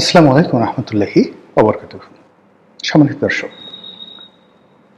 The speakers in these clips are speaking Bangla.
আসসালামু আলাইকুম রহমতুল্লাহি ওয়া বারাকাতুহু। সম্মানিত দর্শক,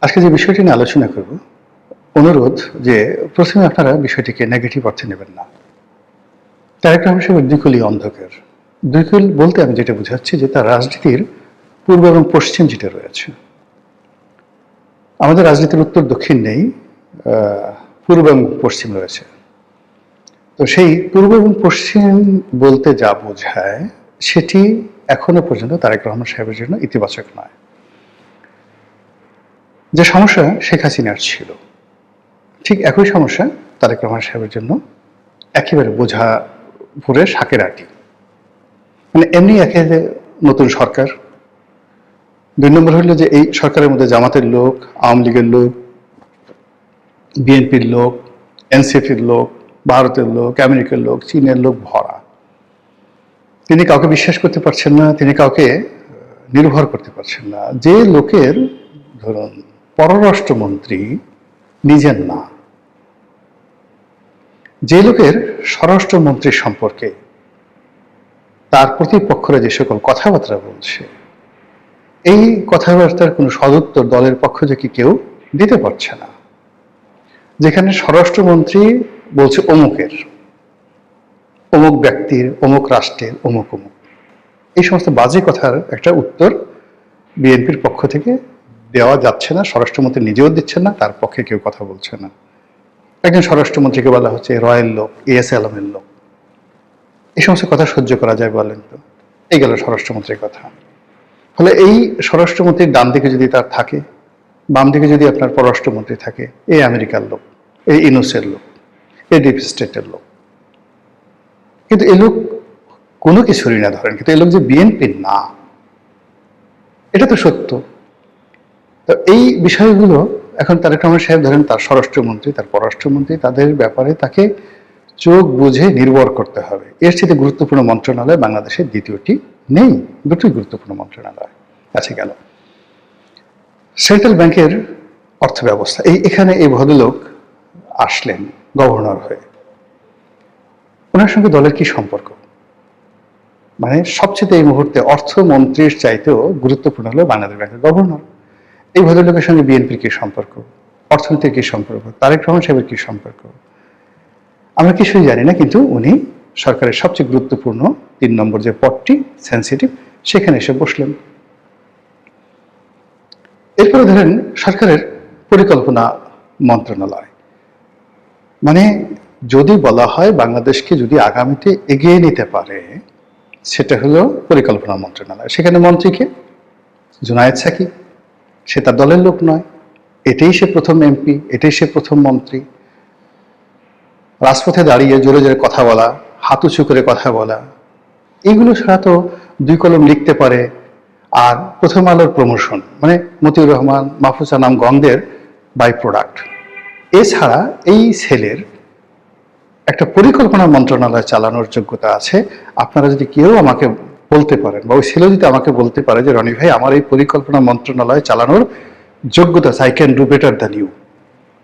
আজকে যে বিষয়টি নিয়ে আলোচনা করব, অনুরোধ যে প্রথমে আপনারা বিষয়টিকে নেগেটিভ অর্থে নেবেন না। তারেক রহমান সাহেবের দুই কলি অন্ধকার। দুই কল বলতে আমি যেটা বোঝাচ্ছি যে তার রাজনীতির পূর্ব এবং পশ্চিম যেটা রয়েছে। আমাদের রাজনীতির উত্তর দক্ষিণ নেই, পূর্ব এবং পশ্চিম রয়েছে। তো সেই পূর্ব এবং পশ্চিম বলতে যা বোঝায় সেটি এখনো পর্যন্ত তারেক রহমান সাহেবের জন্য ইতিবাচক নয়। যে সমস্যা শেখ হাসিনার ছিল, ঠিক একই সমস্যা তারেক রহমান সাহেবের জন্য একেবারে বোঝা ভরে শাকের আটি। মানে এমনি একে নতুন সরকার, দুই নম্বর হলো যে এই সরকারের মধ্যে জামাতের লোক, আওয়ামী লীগের লোক, বিএনপির লোক, এনসিপির লোক, ভারতের লোক, আমেরিকার লোক, চীনের লোক ভরা। তিনি কাউকে বিশ্বাস করতে পারছেন না, তিনি কাউকে নির্ভর করতে পারছেন না। যে লোকের ধরুন পররাষ্ট্রমন্ত্রী নিজের না, যে লোকের স্বরাষ্ট্রমন্ত্রী সম্পর্কে তার প্রতিপক্ষরা যে সকল কথাবার্তা বলছে, এই কথাবার্তার কোনো সদুত্তর দলের পক্ষ থেকে কেউ দিতে পারছে না। যেখানে স্বরাষ্ট্রমন্ত্রী বলছে অমুকের, অমুক ব্যক্তির, অমুক রাষ্ট্রের, অমুক অমুক, এই সমস্ত বাজে কথার একটা উত্তর বিএনপির পক্ষ থেকে দেওয়া যাচ্ছে না। স্বরাষ্ট্রমন্ত্রী নিজেও দিচ্ছেন না, তার পক্ষে কেউ কথা বলছে না। একজন স্বরাষ্ট্রমন্ত্রীকে বলা হচ্ছে রয়্যাল লোক, এএস আলমের লোক। এই সমস্ত কথা সহ্য করা যায় বলেন তো? এই গেল স্বরাষ্ট্রমন্ত্রীর কথা। ফলে এই স্বরাষ্ট্রমন্ত্রীর ডান দিকে যদি তার থাকে, বাম দিকে যদি আপনার পররাষ্ট্রমন্ত্রী থাকে, এই আমেরিকার লোক, এই ইউনুসের লোক, এই ডিপ স্টেটের লোক। কিন্তু এই লোক কোনো কিছুরই না ধরেন, কিন্তু এই লোক যে বিএনপির না, এটা তো সত্য। তো এই বিষয়গুলো এখন তারেক রহমান সাহেব ধরেন তার স্বরাষ্ট্রমন্ত্রী, তার পররাষ্ট্রমন্ত্রী, তাদের ব্যাপারে তাকে চোখ বুঝে নির্ভর করতে হবে। এর চেয়ে গুরুত্বপূর্ণ মন্ত্রণালয় বাংলাদেশের দ্বিতীয়টি নেই, দুটোই গুরুত্বপূর্ণ মন্ত্রণালয় আছে। গেল সেন্ট্রাল ব্যাংকের অর্থ ব্যবস্থা, এখানে এই ভদ্রলোক আসলেন গভর্নর হয়ে। ওনার সঙ্গে দলের কি সম্পর্ক? মানে সবচেয়ে এই মুহূর্তে অর্থমন্ত্রীর চাইতেও গুরুত্বপূর্ণ হলো বাংলাদেশ ব্যাংকের গভর্নর। এই ভদ্রলোকের সঙ্গে বিএনপির কি সম্পর্ক, অর্থনীতির কি সম্পর্ক, তারেক রহমান সাহেবের কি সম্পর্ক, আমরা কিছুই জানি না। কিন্তু উনি সরকারের সবচেয়ে গুরুত্বপূর্ণ ৩ নম্বর যে পদটি সেন্সিটিভ, সেখানে এসে বসলেন। এরপরে ধরেন সরকারের পরিকল্পনা মন্ত্রণালয়, মানে যদি বলা হয় বাংলাদেশকে যদি আগামীতে এগিয়ে নিতে পারে, সেটা হলো পরিকল্পনা মন্ত্রণালয়। সেখানে মন্ত্রীকে জুনায়েদ সাকিব, সে তার দলের লোক নয়, এটাই সে প্রথম এমপি, এটাই সে প্রথম মন্ত্রী। রাজপথে দাঁড়িয়ে জোরে জোরে কথা বলা, হাত উঁচু করে কথা বলা, এইগুলো ছাড়া তো দুই কলম লিখতে পারে। আর প্রথম আলোর প্রমোশন, মানে মতিউর রহমান, মাহফুজা নাম গঙ্গের বাই প্রোডাক্ট। এছাড়া এই ছেলের একটা পরিকল্পনা মন্ত্রণালয় চালানোর যোগ্যতা আছে। আপনারা যদি কেউ আমাকে বলতে পারেন, বা ওই ছেলে যদি আমাকে বলতে পারে যে রনি ভাই আমার এই পরিকল্পনা মন্ত্রণালয় চালানোর যোগ্যতা আছে, I can do better than you,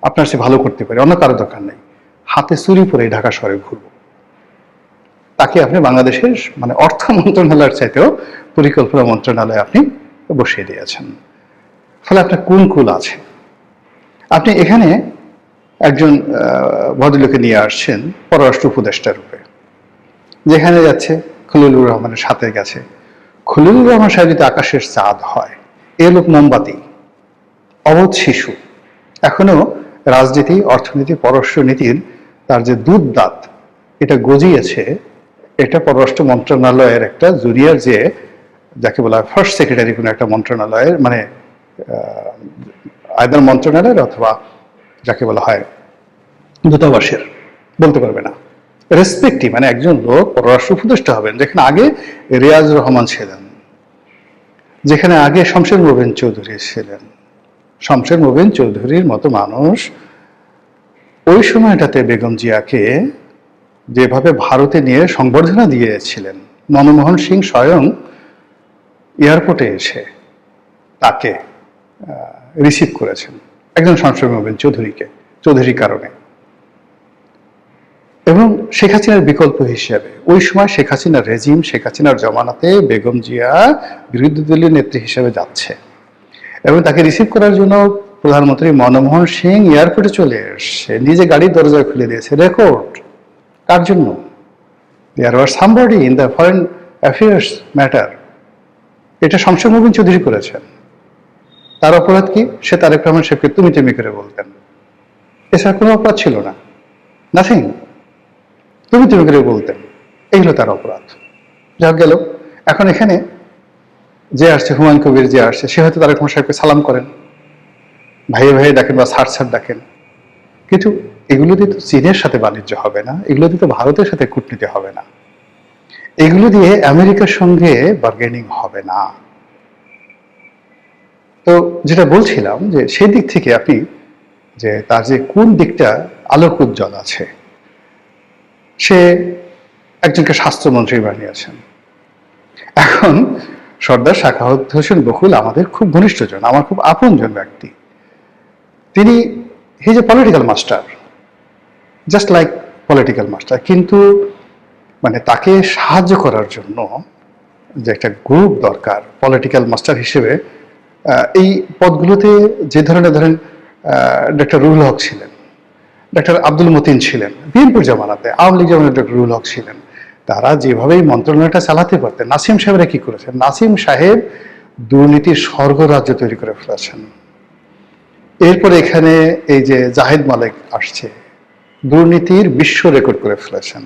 আপনার সে ভালো করতে পারে, অন্য কারো দরকার নেই, হাতে চুরি পরে ঢাকা শহরে ঘুরব, তাকে আপনি বাংলাদেশের মানে অর্থ মন্ত্রণালয়ের চাইতেও পরিকল্পনা মন্ত্রণালয়ে আপনি বসিয়ে দিয়েছেন। ফলে আপনার কোন কুল আছে? আপনি এখানে একজন ভদ্রলোকে নিয়ে আসছেন পররাষ্ট্র উপদেষ্টা রূপে, যেখানে যাচ্ছে খলিলুর রহমানের সাথে গেছে। খলিলুর রহমান সাহেব যদি আকাশের চাঁদ হয়, এ লোক মোমবাতি, অবোধ শিশু, এখনো রাজনীতি, অর্থনীতি, পররাষ্ট্রনীতির তার যে দুধ দাঁত এটা গজিয়েছে, এটা পররাষ্ট্র মন্ত্রণালয়ের একটা জুনিয়র, যে যাকে বলা হয় ফার্স্ট সেক্রেটারি কোনো একটা মন্ত্রণালয়ের, মানে আয়দার মন্ত্রণালয়ের অথবা যাকে বলা হয় দূতাবাসের, বলতে পারবে না, রেসপেক্টিভ, মানে একজন লোক পররাষ্ট্র উপদেষ্টা হবেন, যেখানে আগে রিয়াজ রহমান ছিলেন, যেখানে আগে শমশের মোবিন চৌধুরী ছিলেন। শমশের মোবিন চৌধুরীর মতো মানুষ ওই সময়টাতে বেগম জিয়াকে যেভাবে ভারতে নিয়ে সংবর্ধনা দিয়েছিলেন, মনমোহন সিং স্বয়ং এয়ারপোর্টে এসে তাকে রিসিভ করেছেন, একজন শমশের মোবিন চৌধুরীকে, চৌধুরীর কারণে। এবং শেখ হাসিনার বিকল্প হিসেবে ওই সময় শেখ হাসিনার রেজিম, শেখ হাসিনার জমানাতে বেগম জিয়া বিরোধী দলীয় নেত্রী হিসেবে যাচ্ছে এবং তাকে রিসিভ করার জন্য প্রধানমন্ত্রী মনমোহন সিং এয়ারপোর্টে চলে এসছে, নিজে গাড়ির দরজা খুলে দিয়েছে। রেকর্ড কার জন্য? There were somebody in the foreign affairs matter. এটা শামসুর মুবিন চৌধুরী করেছেন। তার অপরাধ কি? সে তারেক রহমান সাহেবকে তুমি তুমি করে বলতেন, এছাড়া কোনো অপরাধ ছিল না, নাথিং। তুমি তুমি করে বলতেন, এই হলো তার অপরাধ। যা গেল। এখন এখানে যে আসছে, হুমায়ুন কবির যে আসছে, সে হয়তো তারেক রহমান সাহেবকে সালাম করেন, ভাইয়ে ভাইয়ে ডাকেন বা স্যার স্যার ডাকেন, কিন্তু এগুলো দিয়ে তো চীনের সাথে বাণিজ্য হবে না, এগুলো দিয়ে তো ভারতের সাথে কূটনীতি হবে না, এগুলো দিয়ে আমেরিকার সঙ্গে বার্গেনিং হবে না। তো যেটা বলছিলাম যে সেই দিক থেকে আপনি যে তার যে কোন দিকটা আলোক উজ্জ্বল আছে, সে একজনকে স্বাস্থ্যমন্ত্রী বানিয়েছেন। এখন সর্দার সাখাওয়াত হোসেন বকুল আমাদের খুব ঘনিষ্ঠজন, আমার খুব আপনজন ব্যক্তি। তিনি he is a political master, just like political master, কিন্তু মানে তাকে সাহায্য করার জন্য যে একটা গ্রুপ দরকার পলিটিক্যাল মাস্টার হিসেবে, এই পদগুলোতে যে ধরনের ধরেন ডক্টর রুহুল হক ছিলেন, ডক্টর আব্দুল মতিন ছিলেন, বিএনপির জামানাতে, আওয়ামী লীগ জামানাতে ডক্টর রুহুল হক ছিলেন, তারা যেভাবে এই মন্ত্রণালয়টা চালাতে পারতেন। নাসিম সাহেবরা কি করেছেন? নাসিম সাহেব দুর্নীতির স্বর্গরাজ্য তৈরি করে ফেলেছেন। এরপরে এখানে এই যে জাহিদ মালিক আসছে, দুর্নীতির বিশ্ব রেকর্ড করে ফেলেছেন।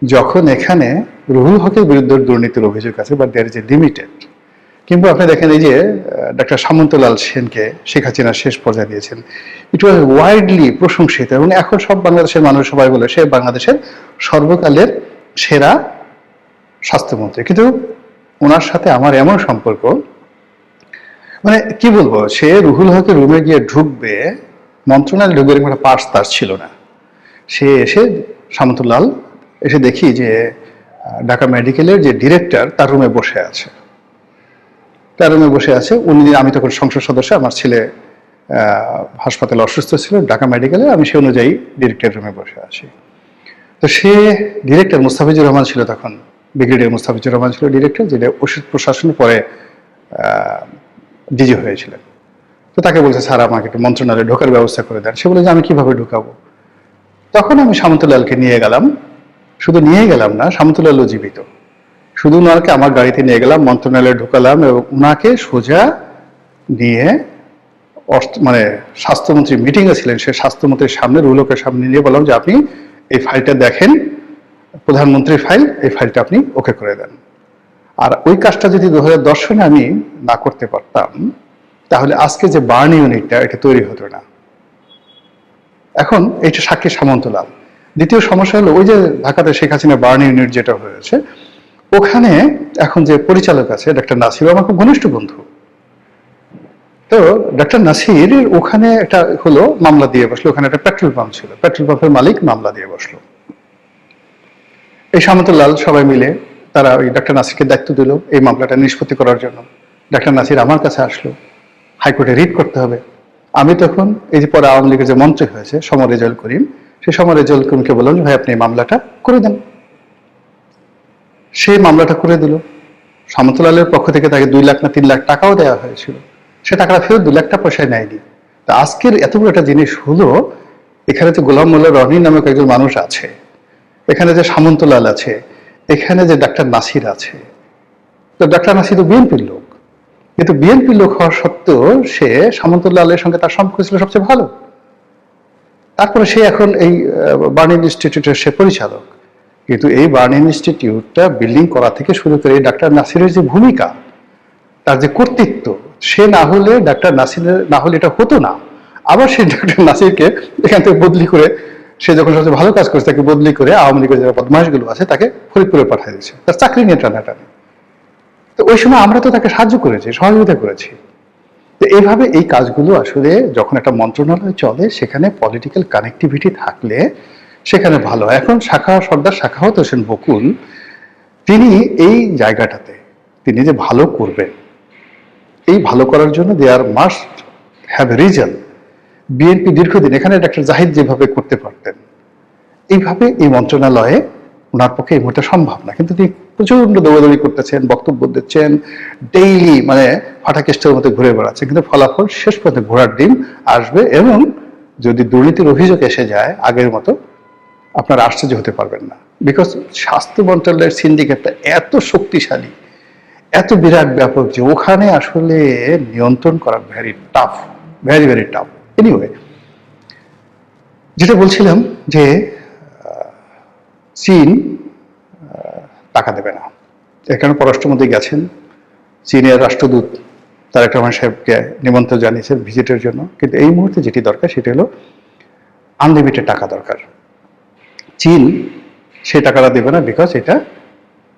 যখন এখানে রুহুল হকের বিরুদ্ধে দুর্নীতির অভিযোগ আছে, but there is a limited. কিংবা আপনি দেখেন এই যে ডক্টর সামন্তলাল সেনকে শেখ হাসিনা শেষ পর্যায়ে দিয়েছেন, ইট ওয়াজ ওয়াইডলি প্রশংসিত, এবং এখন সব বাংলাদেশের মানুষ সবাই বলে সে বাংলাদেশের সর্বকালের সেরা স্বাস্থ্যমন্ত্রী। কিন্তু ওনার সাথে আমার এমন সম্পর্ক, মানে কি বলবো, সে রুহুল হকের রুমে গিয়ে ঢুকবে, মন্ত্রণালয়ে ঢুকবে এরকম একটা পার্স তার ছিল না। সে এসে সামন্তলাল এসে দেখি যে ঢাকা মেডিকেলের যে ডিরেক্টর তার রুমে বসে আছে, তার রুমে বসে আছে উনি। আমি তখন সংসদ সদস্য, আমার ছেলে হাসপাতালে অসুস্থ ছিল ঢাকা মেডিকেলে, আমি সে অনুযায়ী ডিরেক্টর রুমে বসে আছি। তো সে ডিরেক্টর মুস্তাফিজুর রহমান ছিল তখন, ব্রিগেডিয়ার মুস্তাফিজুর রহমান ছিল ডিরেক্টর, যেটা ওষুধ প্রশাসনের পরে ডিজি হয়েছিলেন। তো তাকে বলছে স্যার আমাকে একটু মন্ত্রণালয়ে ঢোকার ব্যবস্থা করে দেন। সে বলে যে আমি কিভাবে ঢুকাবো? তখন আমি সামন্তলালকে নিয়ে গেলাম, শুধু নিয়ে গেলাম না, সামন্তলালও জীবিত, শুধু ওনাকে আমার গাড়িতে নিয়ে গেলাম, মন্ত্রণালয়ে ঢুকালাম এবং ওনাকে সোজা নিয়ে মানে স্বাস্থ্যমন্ত্রী মিটিংয়ে ছিলেন, সে স্বাস্থ্যমন্ত্রীর সামনে রুহুলের সামনে নিয়ে বললাম যে আপনি এই ফাইলটা দেখেন, প্রধানমন্ত্রীর ফাইল, এই ফাইলটা আপনি ওকে করে দেন। আর ওই কাজটা যদি 2010 সালে আমি না করতে পারতাম, তাহলে আজকে যে বার্ন ইউনিটটা এটা তৈরি হতো না। এখন এটা সাক্ষী সামন্তলাল। দ্বিতীয় সমস্যা হলো ওই যে ঢাকাতে শেখ হাসিনা বার্ন ইউনিট যেটা হয়েছে, ওখানে এখন যে পরিচালক আছে ডক্টর নাসির, আমার খুব ঘনিষ্ঠ বন্ধু। তো ডক্টর নাসির ওখানে একটা হলো মামলা দিয়ে বসলো, ওখানে একটা পেট্রোল পাম্প ছিল, পেট্রোল পাম্পের মালিক মামলা দিয়ে বসলো। এই সামন্তলাল সবাই মিলে তারা ওই ডক্টর নাসিরকে দায়িত্ব দিল এই মামলাটা নিষ্পত্তি করার জন্য। ডক্টর নাসির আমার কাছে আসলো, হাইকোর্টে রিট করতে হবে। আমি তখন এই যে পরে আওয়ামী লীগের যে মন্ত্রী হয়েছে সমর রেজাউল করিম, সেই সমর রেজাউল করিমকে বললাম যে ভাই আপনি এই মামলাটা করে দেন। সে মামলাটা করে দিল। সামন্তলালের পক্ষ থেকে তাকে 2 লাখ না 3 লাখ টাকাও দেওয়া হয়েছিল, সে টাকাটা ফেরত 2 লাখ টাকা পয়সায় নেয়নি। তা আজকের এত বড় একটা জিনিস হলো, এখানে যে গোলাম মোল্লা রনি নামক একজন মানুষ আছে, এখানে যে সামন্তলাল আছে, এখানে যে ডাক্তার নাসির আছে। তো ডাক্তার নাসির তো বিএনপির লোক, কিন্তু বিএনপির লোক হওয়া সত্ত্বেও সে সামন্তলালের সঙ্গে তার সম্পর্ক ছিল সবচেয়ে ভালো। তারপরে সে এখন এই বার্ন ইনস্টিটিউটের সে পরিচালক। কিন্তু এই বার্ন ইনস্টিটিউটটা বিল্ডিং করা থেকে শুরু করে ডাক্তার নাসিরের যে ভূমিকা, তার যে কর্তৃত্ব, সে না হলে ডাক্তার নাসিরের না হলে এটা হতো না। আবার সেই ডাক্তার নাসিরকে এখান থেকে বদলি করে, সে যখন সবচেয়ে ভালো কাজ করেছে তাকে বদলি করে আওয়ামী লীগের যারা বদমাশগুলো আছে তাকে ফরিদপুরে পাঠিয়ে দিয়েছে, তার চাকরি নিয়ে টানাটানি। তো ওই সময় আমরা তো তাকে সাহায্য করেছি, সহযোগিতা করেছি। তো এইভাবে এই কাজগুলো আসলে যখন একটা মন্ত্রণালয় চলে, সেখানে পলিটিক্যাল কানেক্টিভিটি থাকলে সেখানে ভালো হয়। এখন সর্দার সাখাওয়াত হোসেন বকুল, তিনি এই জায়গাটাতে তিনি যে ভালো করবেন, এই ভালো করার জন্য there must have reason. BNP দীর্ঘদিন এখানে ডাক্তার জাহিদ যেভাবে করতে পারতেন, এইভাবে এই মন্ত্রণালয়ে ওনার পক্ষে এই মুহূর্তে সম্ভব না, কিন্তু তিনি প্রচন্ড দৌড়াদৌড়ি করতেছেন, বক্তব্য দিচ্ছেন, ডেইলি মানে ফাটাকেস্টের মতো ঘুরে বেড়াচ্ছে, কিন্তু ফলাফল শেষ পর্যন্ত ঘোড়ার ডিম আসবে। এবং যদি দুর্নীতির অভিযোগ এসে যায় আগের মতো, আপনারা আশ্চর্য হতে পারবেন না, বিকজ স্বাস্থ্য মন্ত্রণালয়ের সিন্ডিকেটটা এত শক্তিশালী, এত বিরাট ব্যাপক যে ওখানে আসলে নিয়ন্ত্রণ করা very tough, very very tough. Anyway, যেটা বলছিলাম যে চীন টাকা দেবে না, এর কারণে পররাষ্ট্রমন্ত্রী গেছেন, চীনের রাষ্ট্রদূত তারেক রহমান সাহেবকে নিমন্ত্রণ জানিয়েছেন ভিজিটের জন্য। কিন্তু এই মুহূর্তে যেটি দরকার সেটি হলো আনলিমিটেড টাকা দরকার। চীন সেই টাকাটা দেবে না, বিকজ এটা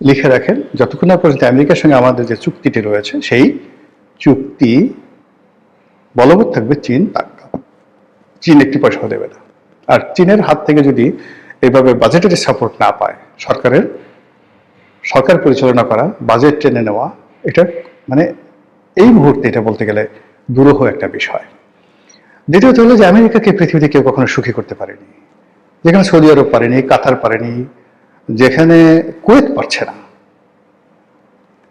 লিখে রাখেন, যতক্ষণ না পর্যন্ত আমেরিকার সঙ্গে আমাদের যে চুক্তিটি রয়েছে সেই চুক্তি বলবৎ থাকবে, চীন একটি পয়সাও দেবে না। আর চীনের হাত থেকে যদি এইভাবে বাজেটারি সাপোর্ট না পায়, সরকার পরিচালনা করা, বাজেট টেনে নেওয়া, এটা মানে এই মুহূর্তে এটা বলতে গেলে দুরূহ একটা বিষয়। দ্বিতীয়ত হলো যে আমেরিকাকে পৃথিবীতে কেউ কখনো সুখী করতে পারেনি, যেখানে সৌদি আরব পারেনি, কাতার পারেনি, যেখানে কুয়েত পারছে না,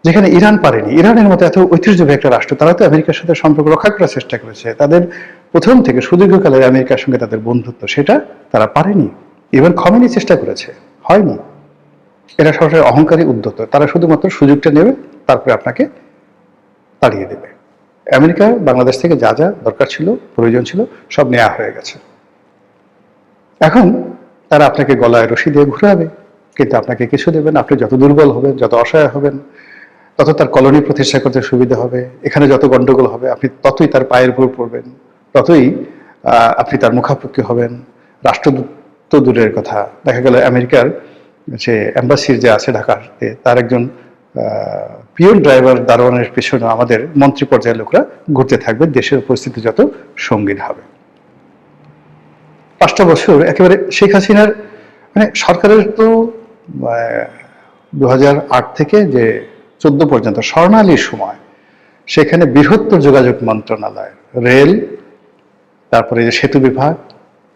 যেখানে ইরান পারেনি। ইরানের মতো এত ঐতিহ্যবাহী একটা রাষ্ট্র, তারা তো আমেরিকার সাথে সম্পর্ক রক্ষা করার চেষ্টা করেছে, তাদের প্রথম থেকে সুদীর্ঘকালের আমেরিকার সঙ্গে তাদের বন্ধুত্ব, সেটা তারা পারেনি। ইভেন খমেনি চেষ্টা করেছে, হয়নি। এরা সরাসরি অহংকারী, উদ্যত, তারা শুধুমাত্র সুযোগটা নেবে, তারপরে আপনাকে তাড়িয়ে দেবে। আমেরিকা বাংলাদেশ থেকে যা যা দরকার ছিল, প্রয়োজন ছিল, সব নেওয়া হয়ে গেছে। এখন তারা আপনাকে গলায় রশি দিয়ে ঘুরাবে, কিন্তু আপনাকে কিছু দেবেন। আপনি যত দুর্বল হবেন, যত অসহায় হবেন, তত তার কলোনি প্রতিষ্ঠা করতে সুবিধা হবে। এখানে যত গন্ডগোল হবে, আপনি ততই তার পায়ের উপর পড়বেন, ততই আপনি তার মুখাপেক্ষি হবেন। রাষ্ট্রদূত তো দূরের কথা, দেখা গেল আমেরিকার যে এম্বাসির যে আছে ঢাকাতে, তার একজন পিওর ড্রাইভার দারোয়ানের পেছনে আমাদের মন্ত্রী পর্যায়ের লোকরা ঘুরতে থাকবে, দেশের পরিস্থিতি যত সঙ্গীন হবে। 5টা বছর একেবারে শেখ হাসিনার মানে সরকারের তো 2008 থেকে যে 14 পর্যন্ত স্বর্ণালীর সময়, সেখানে বৃহত্তর যোগাযোগ মন্ত্রণালয়, রেল, তারপরে যে সেতু বিভাগ,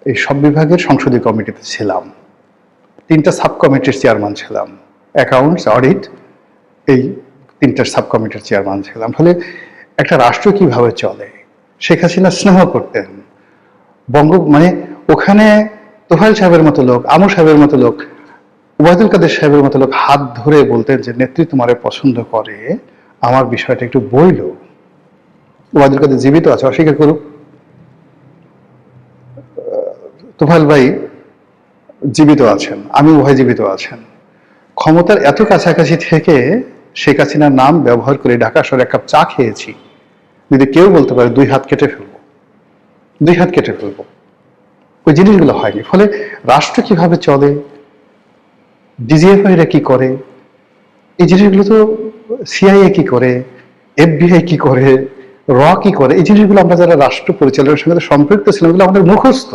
এই সব বিভাগের সংসদীয় কমিটিতে ছিলাম, 3টা সাব কমিটির চেয়ারম্যান ছিলাম, অ্যাকাউন্টস, অডিট, এই 3টার সাব কমিটির চেয়ারম্যান ছিলাম। ফলে একটা রাষ্ট্র কিভাবে চলে, শেখ হাসিনা স্নেহ করতেন মানে ওখানে তোফায়েল সাহেবের মতো লোক, আমর সাহেবের মতো লোক, ওবায়দুল কাদের সাহেবের মতো লোক হাত ধরে বলতেন যে নেত্রী তোমারে পছন্দ করে, আমার বিষয়টা একটু বইল। ওবায়দুল কাদের জীবিত আছে, অস্বীকার করুক, তোফায়েল ভাই জীবিত আছেন, আমি উভয় জীবিত আছেন। ক্ষমতার এত কাছাকাছি থেকে শেখ হাসিনার নাম ব্যবহার করে ঢাকা শহরে এক কাপ চা খেয়েছি, যদি কেউ বলতে পারে 2 হাত কেটে ফেলবো, 2 হাত কেটে ফেলবো। ওই জিনিসগুলো হয়নি। ফলে রাষ্ট্র কিভাবে চলে, ডিজিএফআইরা কি করে, এই জিনিসগুলো তো সিআইএ কি করে, এফবিআই কি করে, র কি করে, এই জিনিসগুলো আমরা যারা রাষ্ট্র পরিচালনার সঙ্গে সম্পৃক্ত ছিলাম, এগুলো আমাদের মুখস্থ।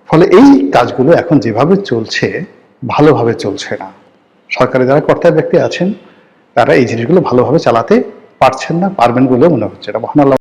ফলে এই কাজগুলো এখন যেভাবে চলছে, ভালোভাবে চলছে না। সরকারে যারা কর্তা ব্যক্তি আছেন, তারা এই জিনিসগুলো ভালোভাবে চালাতে পারছেন না, পারবেন বলেও মনে হচ্ছে না। মহান আল্লাহ